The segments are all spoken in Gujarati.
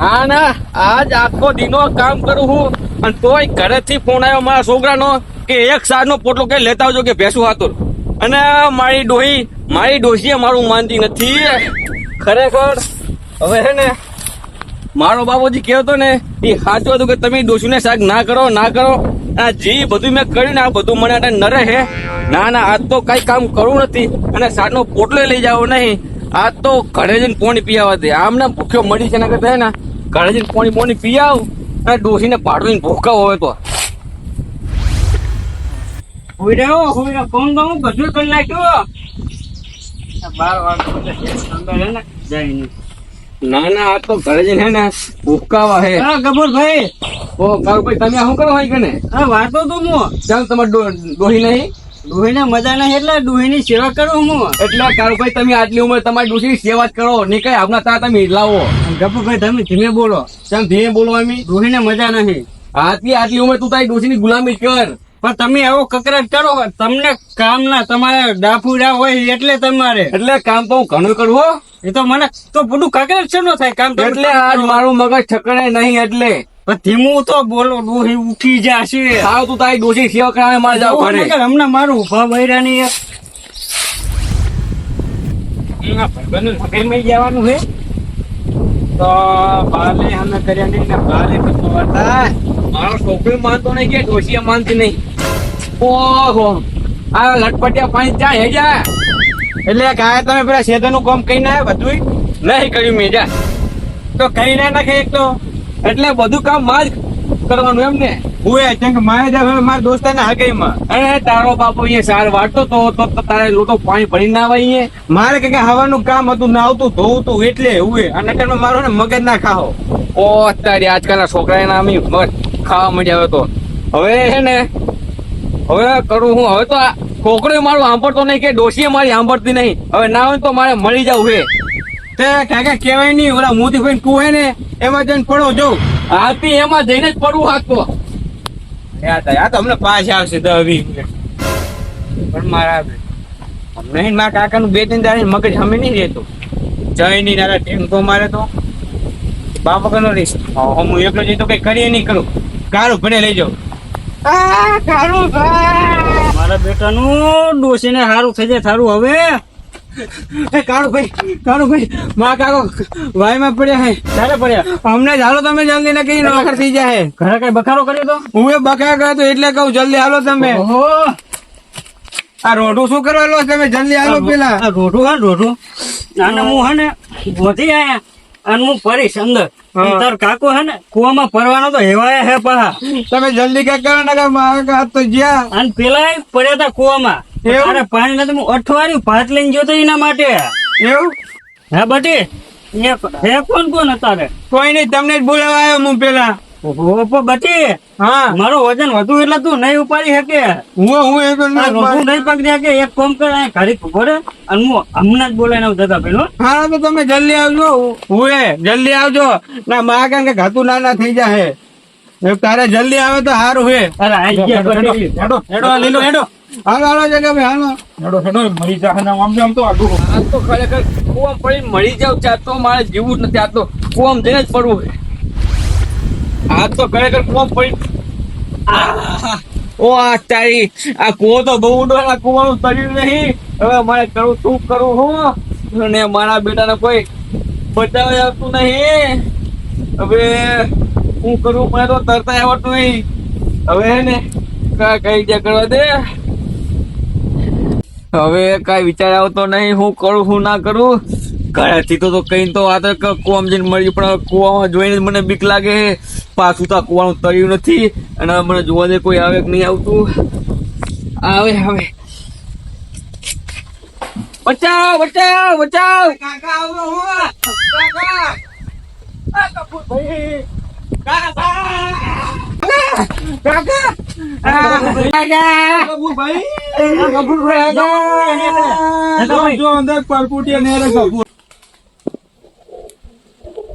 ના ના આજ આખો દિનો કામ કરું હું અને તોય ઘરેથી ફોન આવ્યો મારા છોકરાનો કે એક સારનો પોટલો કઈ લેતા આવજો કે ભેંસું હાતુર. અને મારી ડોહીએ મારું માનતી નથી ખરેખર. હવે હે ને મારો બાપુજી કહેતો ને એ સાચું હતું કે તમે ડોશીને શાક ના કરો. આ જી બધું મેં કર્યું ને આ બધું મને આટલે નરે હે. ના આજ તો કઈ કામ કરવું નથી અને સારનો પોટલો લઈ જાવ નહીં. આજ તો ઘરે જઈને પાણી પી આવવા દે. આમને ભૂખ્યો મળી છે ને કરતા ને ઘરે જઈને પાણી પી આવ અને ડોસીને પાડવીને ભૂખાવો હોય તો ફોન તો હું બધું કરી નાખ્યું. 12 વાગે ના આજ તો ઘરે જઈને હે ને ભૂખાવા હે. ગબુરભાઈ ઓ કારુભાઈ તમે શું કરો હોય કે ને વાતો તો હું ચાલ તમારે ડોહી નહીં. ડોહીને મજા નહીં એટલે ડોહીની સેવા કરું હું. એટલે કારુભાઈ તમે આટલી ઉંમર તમારી ડોશીની સેવા જ કરો નહીં કઈ આપના તા તમે લાવો. ગપુભાઈ તમે ધીમે બોલો. કેમ ધીમે બોલો? એમ ડોહીને મજા નહીં. આટલી ઉંમર તું તારી ડોશીની ગુલામી કર. પણ તમે આવો કકરાટ કરો તમને કામ ના તમારે ડાફુડા હોય એટલે તમારે એટલે કામ તો હું ઘણું કરું હો. એ તો મને તો બધું કકરાટ છે નો થાય કામ એટલે આજ મારું મગજ ઠકણે નહીં એટલે ધીમું તો બોલો. ડોહી ઉઠી જશે. સાવ તું તારી ડોશી સેવા કરાવે મારે જાવ ઘરે. હમણાં મારું ઉભા બૈરાની ભાઈબંધ જવાનું છે તો બાલે અમે કર્યા નહીં ને બાલે મારો છોકરો માનતો નહીં કે ડોશીએ માનતી નહીં. ઓહો આ લટપટિયા પાણી ચા હે જા એટલે કાંઈ તમે પેલા સેધાનું કામ કઈ ના બધું નહીં કર્યું મેં જા તો કઈ ના નાખે એક તો એટલે બધું કામ માં જ કરવાનું એમ ને. હું મારા દોસ્તાને હગાઈમાં અને તારો બાપો અહીંયા સાર વાટતો તો તારે લોટો પાણી ભરી ના આવે અહીંયા. મારે કઈ હવાનું કામ હતું ના આવતું ધોવું તું એટલે હું અને મારો ને મગજ ના ખાઓ. ઓ તારી આજકાલના છોકરા ના મગજ ખાવા મળ્યા હવે તો હવે હે ને હવે કરું હું. હવે તો આ છોકરો મારું સાંભળતો નહીં કે ડોશીએ મારી સાંભળતી નહીં. હવે ના હોય તો મારે મળી જવું હે. તે કાકા કહેવાય નહીં ઓલા મોતી ભાઈ કું હે ને એમાં જઈને પડો જવું. હાથી એમાં જઈને જ પડવું હાથ તો યાદ અમને પાસ આવશે 10-20 મિનિટ પણ મારા હમણાં મારા કાકાનું 2-3 દાડા મગજ અમે નહીં રહેતું. જઈ નહીં નારા ટેમ તો મારે તો બાપ વગર નો રહીશ. હું એકલો જઈ તો કઈ કરીએ નહીં કરું. કારું ભણે લઈ જાઉં. મારા બેટાનું ડોશીને સારું થઈ જાય સારું. હવે કાળુભાઈ મા કાકો ભાઈ માં પડ્યા હે. ક્યારે પડ્યા? અમને હાલો તમે જલ્દી ને કઈ નોકર થઈ જાય. ઘરે કઈ બખારો કર્યો તો? હું એ બખારો કર્યો તો એટલે કહું જલ્દી હાલો તમે. આ રોઢું શું કરવાનો તમે? જલ્દી હાલો પેલા. રોઢું અને હું હે ને ગોધી આયા અને હું પરીશ અંદર. તાર કાકો હે ને કુવામાં પરવાનો તો હેવાય હે પાહા. તમે જલ્દી કઈ કરો ને મારા હાથ તો જ્યાં અને પેલા પડ્યા હતા કુવામાં. અરે પાણી નથી હું અઠવાડિયું ભાત લઈને જોતો એના માટે. એવું હે બટી હે કોણ તારે? કોઈ નહીં તમને જ બોલાવા આવ્યો હું પેલા. બટી હા મારું વજન વધુ એટલે તું નહીં ઉપાડી શકે. હું નહીં પકડી શકે. એક કોમ કર ઘડી ઘોડે અને હું હમણાં જ બોલાઈને આવું દાદા પેલો. હા તો તમે જલ્દી આવજો. હું જલ્દી આવજો ના મા કારણ કે ઘાતું નાના થઈ જાય. તારે જલ્દી આવે તો સારું હે. અરે હેડો હેડો હાલો જગા ભાઈ હાલો હેડો મરી જાય આમ તો આગળ આ તો ખરેખર કુવામ પડી મળી જાવ ચા તો મારે જીવું જ નથી. આ તો કુવામ જઈને જ પડવું. આ તો ખરેખર કુવામ પડી ઓ આ તારી આ કુવો તો બહુ ઊંડો. આ કુવાનું તર્યું નહીં. હવે મારે કરું શું કરું હું અને મારા બેટાને કોઈ બચાવ આવતું નહીં. હવે હું કરું મને તો તરતા આવડતું નહીં. હવે ને કઈ જ્યાં કરવા દે. હવે કઈ વિચાર આવતો નહીં હું કરું હું ના કરું. ઘરેથી તો કઈ તો આ તો કુવામાં જઈને મળી પણ કુવામાં જોઈને મને બીક લાગે. પાછું તો કુવાનું તર્યું નથી અને મને જોવા દે કોઈ આવે કે નહીં આવતું. આવે બચાવ કાકા આવો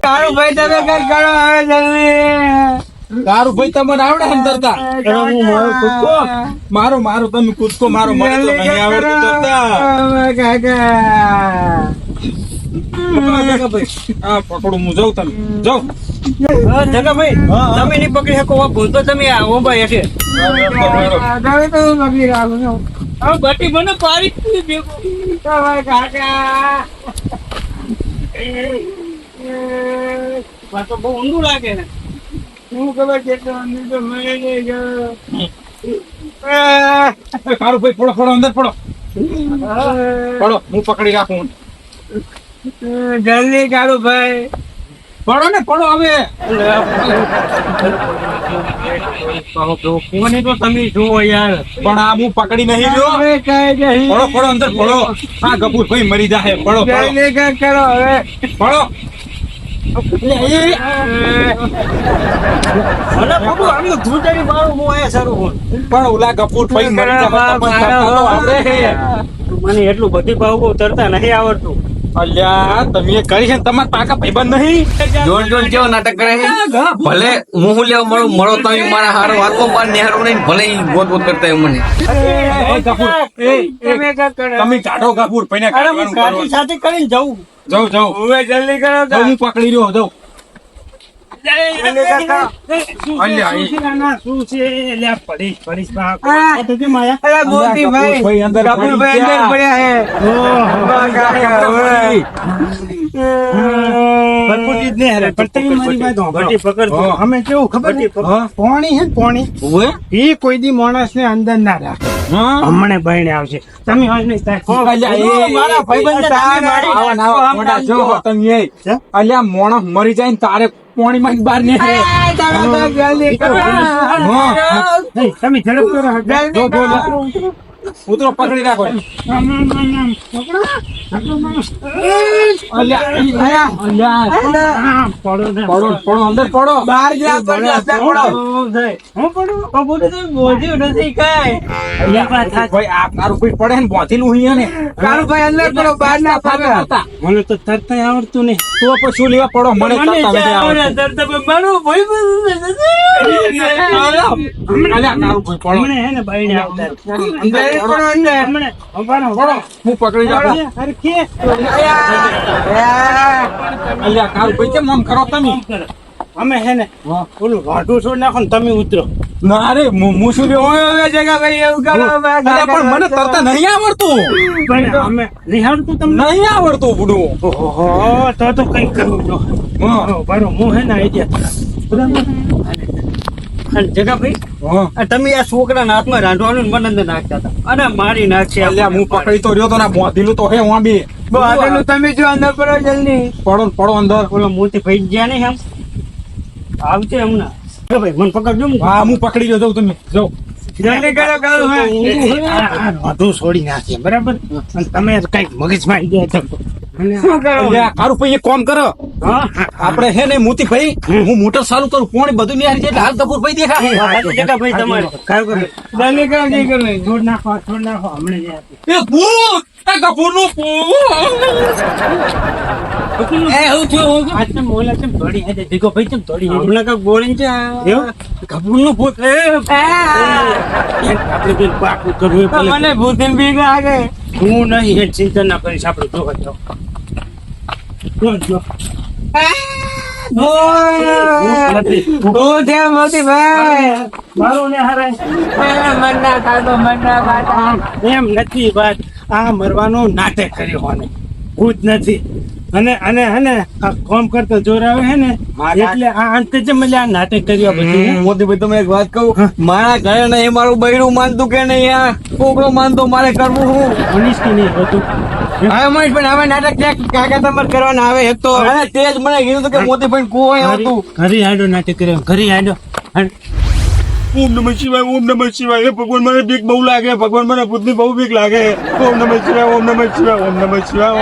કાળુ ભાઈ તમે કઈ કરો હવે જલ્દી. તારું ભાઈ તમને આવડે ને તરતા? હું મારો કૂદકો મારો મારો તમે કૂદકો મારો મને તો નહીં આવડતું તરતા. કાકા હા પકડું હું જાઉં તમે જાઉં. જગાભાઈ તમે નહીં પકડી શકો ભૂલ તો તમે આવો ભાઈ હશે તમે તો પકડી રાખો છો. હવે બટી મને પાડી ભેગું તમારા કાકા તો બહુ ઊંડું લાગે ને શું ખબર કેટલો અંદર તો મને નહીં ગયો. કાળુ ભાઈ પડો પડો અંદર પડો પડો હું પકડી રાખું. જલ્દી કાળુ ભાઈ પડો ને પડો હવે. કોને તો તમે જુઓ યાર પણ આ હું પકડી નહીં રહ્યો. હવે કઈ નહીં. પડો પડો અંદર પડો. હા ગફુર ભાઈ મરી જાહે. પડો પડો જલ્દી કઈ કરો હવે. પડો. મને ખબર આમનું ધૂળધારી બાળું હું આયા સારું હું પણ ઓલા ગફુર ભાઈ મરી જાહે તમને તરતા તો આવડે હે. મને એટલું બધી ભાવ બહુ તરતા નહીં આવડતું અલ્યા તમે એ કરી છે ને તમારા પાકા ભાઈબંધ નહીં. જોન જોન કેવો નાટક કરે છે. ભલે હું લેવા મળો તમે મારા હારો વાતો બાર નેહારો નહીં ભલે ઈ ગોત ગોત કરતા હોય મને. એ ગફુર તમે કઈ કરો. તમે કાઢો ગફુર ભાઈને અરે હું કાઢવાનું કરો. ગાડી સાથે કરીને જાઉં જાઉં જાઉં હવે જલ્દી કરો જાઉં, હું પકડી રહ્યો જાઉં. અલ્યા શું છે અલ્યા પડીશ પડીશ અરે મોતી ભાઈ ભાઈ અંદર કપૂર ભાઈ અંદર પડ્યા હે. કાકા હવે. અમે કેવું ખબર છે? પોણી હે ને પોણી એ કોઈ દી માણસ ને અંદર ના રાખે. હમણે બહેણે આવશે તમે હોય નહીં મારા ભાઈબંધ આવા નાવા મોઢા જો તમે એ. અલ્યા મોણસ મરી જાય ને તારે પોણીમાં બહાર ને જલ્દી કરો. તમે ઝડપ કરો. ઉતરો પકડી રાખો. પડો ને. પડો પડો અંદર પડો. બહાર જા પડો. હું પડું બોલ્યું નથી કઈ. ભાઈ આ તારું કોઈ પડે ને બોધેલું અહીંયા ને કાળુ ભાઈ અંદર પડો બહાર ના ફાગા. મને તો તરતા આવડતું નહીં. તો પછી શું લેવા પડો મને તરતા નથી આવડતું. અલ્યા તારું કોઈ પડો. હમણે હે ને બહેણે આવતા અંદર પડો અંદર. હમણે ઉભારો. પડો હું પકડી રાખું. અરે કે અલ્યા તારું ભાઈ કેમ આમ કરો તમે? અમે હે ને ઓલું વાઢું છોડ નાખો ને તમે ઉતરો. ના રે હું શું લેવો? હવે જગા ભાઈ એવું કરો. અલ્યા પણ મને તરતા નહીં આવડતું. પણ અમે નિહાળતું તમને. નહીં આવડતું બુડું. ઓહો તો કઈ કરવું જો. બરો હું હે ને આઈડિયા બરાબર. અને જગાભાઈ હા. આ તમે આ છોકરાના હાથમાં રાંધવાનું મને અંદર નાખતા હતા અને મારી નાખશે અલ્યા હું પકડી તો રહ્યો તો ને બોધેલું તો હે હું બી. આગળનું તમે જો અંદર પડો જલ્દી. પડો ને પડો અંદર. ઓલો મોતી ભાઈ ગયા નહીં એમ આવશે હમણાં ભાઈ મને પકડજો હા હું પકડી રહ્યો જાઉં તમે જાઓ. જલ્દી કરો કાળુ ભાઈ. વાઢું છોડી નાખીએ બરાબર. અને તમે કઈક મગજમાં આઈડિયા આપો. શું કરો. અલ્યા કારું ભાઈ એક કામ કરો. આપણે હે ને મોતી ભાઈ હું મોટર ચાલુ કરું પોણી બધું નિહાળી જાય એટલે હાલ કપૂર ભાઈ દેખાય. જગાભાઈ તમારે કાયું કરો. જલ્દી કરો જલ્દી કરો. છોડ નાખો હમણે જ આપી. એ ભૂત એ કપૂરનું ભૂત. આજ તમે ઓલા કેમ દોડી હેડે? ભેગો ભાઈ કેમ દોડી હેડે? હમણાં કાંઈક બોલીને છે એવું? ગભૂરનું ભૂત આપણે પેલું પાકું કરવું એ ભલે. મને ભૂતિન બીક લાગે. હું નહીં એ ચિંતા ના કરીશ. આપણે જોવા જાઓ. જો. હું છે મોતી ભાઈ. મારું ને હારાય. મન ના ખાતો મન ના ખાતા. એમ નથી વાત. આ મરવાનું નાટક કર્યું હોને ભૂત નથી. અને આ કોમ કરતો જોર આવે હે ને એટલે આ અંતે જ મને આ નાટક કર્યું બધું. મોતી ભાઈ તમે એક વાત કહું. મારા ઘરે નહીં મારું બૈરું માનતું કે નહીં આ છોકરો માનતો મારે કરવું હું. મનીષથી નહીં બધું. હવે મહેશ પણ હવે નાટક ક્યાંક કાકા તમારે કરવાના આવે એક તો અને તે જ મને કીધું હતું કે મોતી ભાઈ કોઈ હતું. ઘરે હાડો નાટક કર્યો. ઘરે હાડો. ઓમ નમઃ શિવાય ઓમ નમઃ શિવાય. હે ભગવાન મને બીક બહુ લાગે. ભગવાન મને ભૂતની બહુ બીક લાગે. ઓમ નમઃ શિવાય ઓમ નમઃ શિવાય ઓમ નમઃ શિવાય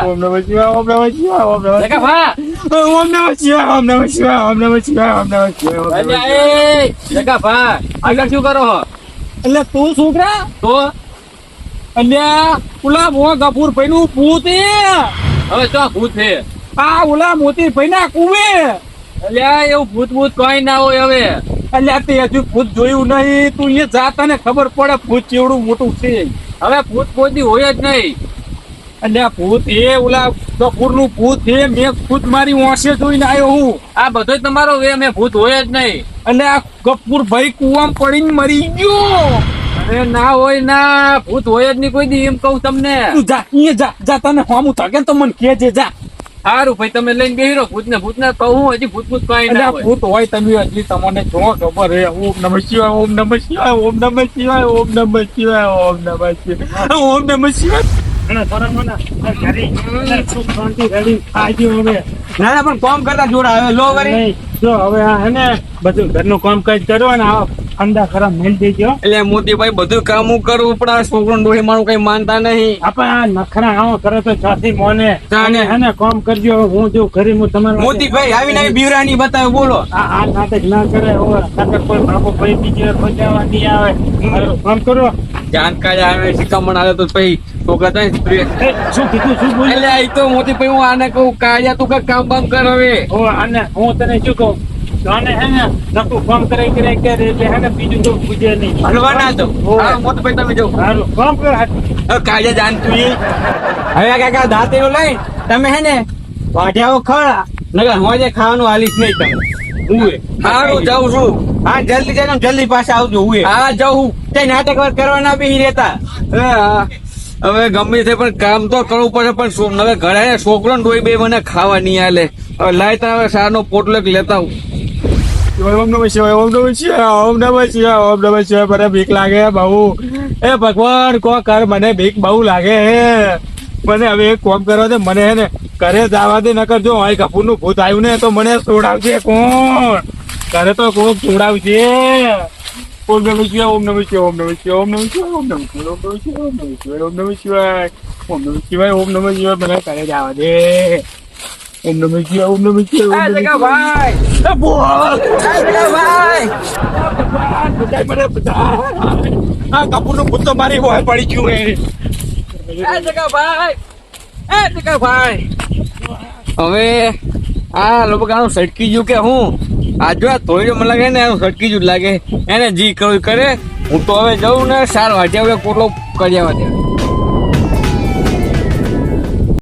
ઓમ નમઃ શિવાય ઓમ નમઃ શિવાય ઓમ નમઃ શિવાય ઓમ નમઃ શિવાય ઓમ નમઃ શિવાય ઓમ નમઃ શિવાય ઓમ નમઃ શિવાય ઓમ નમઃ શિવાય. આગળ શું કરો એટલે તું છોકરા તો અલ્યા ઓલા મો ગફુર ભાઈ નું ભૂત એ હવે તો ભૂત છે આ ઓલા મોતીભાઈ ના કુવે. અલ્યા એવું ભૂત ભૂત કોઈ ના હોય હવે. અલ્યા તે હજુ ભૂત જોયું નહીં, તું અહીંયા જા તને ખબર પડે ભૂત કેવડું મોટું છે. હવે ભૂત કોઈ હોય જ નહીં. અલ્યા ભૂત એ ઓલા ગફુરનું ભૂત છે, મેં ખુદ મારી ઓંસે જોઈને આવ્યો હું. આ બધો તમારો વે મેં ભૂત હોય જ નહીં. અને આ ગફુરભાઈ કુવામાં પડીને મરી ગયો. અરે ના હોય ના, ભૂત હોય જ નહીં કોઈ દી, એમ કહું તમને. તું જા અહીંયા જા તને હોમું થકે ને તો મને કહેજે જા. સારું ભાઈ તમે લઈને બેહી રહો ભૂત ને કહું હજી ભૂત ભૂત કઈ ના અલ્યા હોય. ભૂત હોય તમે હજી તમને જો ખબર હે. ઓમ નમઃ શિવાય, ઓમ નમઃ શિવાય, ઓમ નમઃ શિવાય, ઓમ નમઃ શિવાય, ઓમ નમઃ શિવાય, ઓમ નમઃ શિવાય. અને સરસ ઘરે સુખ શાંતિ રેડી ખાજો હવે. ના ના પણ કામ કરતા જોડા આવે લો વરી. નહીં, જો હવે આ હે ને બધું ઘરનું કામકાજ કરો અને આ અંડા ખરા મેલ દેજો. એટલે મોતીભાઈ બધું કામ હું કરું પણ આ છોકરો ડોહી મારું કઈ માનતા નહીં. આપણે આ નખરા આવો કરે તો ચાથી મોને ચાને. હે ને કામ કરજો. હું જો ઘરે હું તમારા મોતીભાઈ આવીને આવી બીવરાની બતાવે બોલો. આ નાટક ના કરે. હવે નાટક કોઈ બાપો ભાઈ બીજી વાર બજાવવા નહીં આવે. મારું કામ કરો. જાણકારી આવે શિકામણ આવે તો પછી છોકરા થાય ને. એ, શું કીધું શું બોલ્યું? એટલે આ તો મોતીભાઈ હું આને કહું કાળિયા તું કઈ કામ બામ કર હવે. ઓ આને હું તને શું કહું, તો આને હે ને નકરું કામ કરાય કરે એટલે હે ને બીજું તો પૂજે નહીં. હલવા ના દો. હા મોતીભાઈ તમે જાઓ. સારું કામ કર. કાળિયા જાણતું એ. હવે કાકા દાંતેલો લઈ તમે હે ને વાઢ્યાઓ ખરા નગર હોજે ખાવાનું હાલીશ નહીં તમે. ઉએ સારું જાઉં છું. હા જલ્દી જઈને જલ્દી પાછા આવજો. ઉએ હા જાઉં. તે નાટક વાર કરવાના બી રહેતા. હા, હવે ગમે તે પણ કામ તો કરવું પડે પણ હવે ઘરે છોકરો ડોઈ બે મને ખાવા નહીં આલે. હવે લાય તા હવે સારનો પોટલો એક લેતા આવું. ઓમ નમઃ શિવાય, ઓમ નમઃ શિવાય, ઓમ નમઃ શિવાય, ઓમ નમઃ શિવાય. મને બીક લાગે બહુ. એ ભગવાન કો કર, મને બીક બહુ લાગે હે. મને હવે એક કામ કરવા દે, મને હે ને ઘરે જવા દે. નકર જો અહીં કપૂર નું ભૂત આવ્યું ને તો મને છોડાવશે કોણ? ઘરે તો કોક છોડાવશે. ઓમ નમઃ શિવાય, ઓમ નમઃ શિવાય, ઓમ નમઃ શિવાય, ઓમ નમઃ શિવાય, ઓમ નમઃ શિવાય, ઓમ નમઃ શિવાય, ઓમ નમઃ શિવાય, ઓમ નમઃ શિવાય, ઓમ નમઃ શિવાય. મને ઘરે જવા દે. ઓમ નમઃ શિવાય, ઓમ નમઃ શિવાય, ઓમ નમઃ શિવાય. ભાઈ એ બોલ. ભાઈ બધાય મને બધા. આ કપૂર નું ભૂત તો મારી હોય પડી ગયું હે. ભાઈ હવે આ લોકો સટકી ગયું કે હું આજો આ થોડી મને લાગે ને એનું સટકી જ લાગે. એને જી કરવું કરે. હું તો હવે જઉં ને સાર વાંચ્યા હવે કોટલો કર્યા વાંચ્યા.